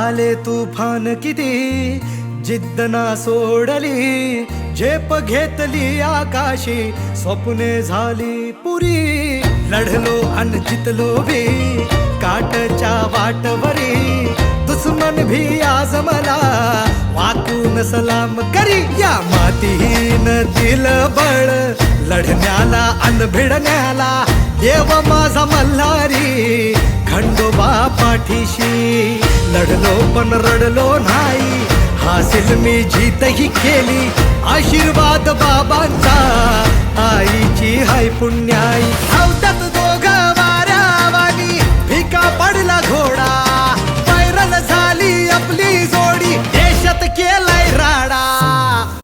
आले तुफान किती जिद्द ना सोडली, झेप घेतली आकाशी, स्वप्ने झाली पुरी. लढलो अन जितलो भी काटच्या वाटवरी, दुश्मन भी आज मला वाकून सलाम करी. या मातीहीन दिल बळ लढण्याला अन भिडण्याला, देव माझा मल्हारी खंडोबा पाठीशी. लढलो पण रडलो नाही, हासिल मी जीतही केली, आशीर्वाद बाबांचा, आईची हाय पुण्याई.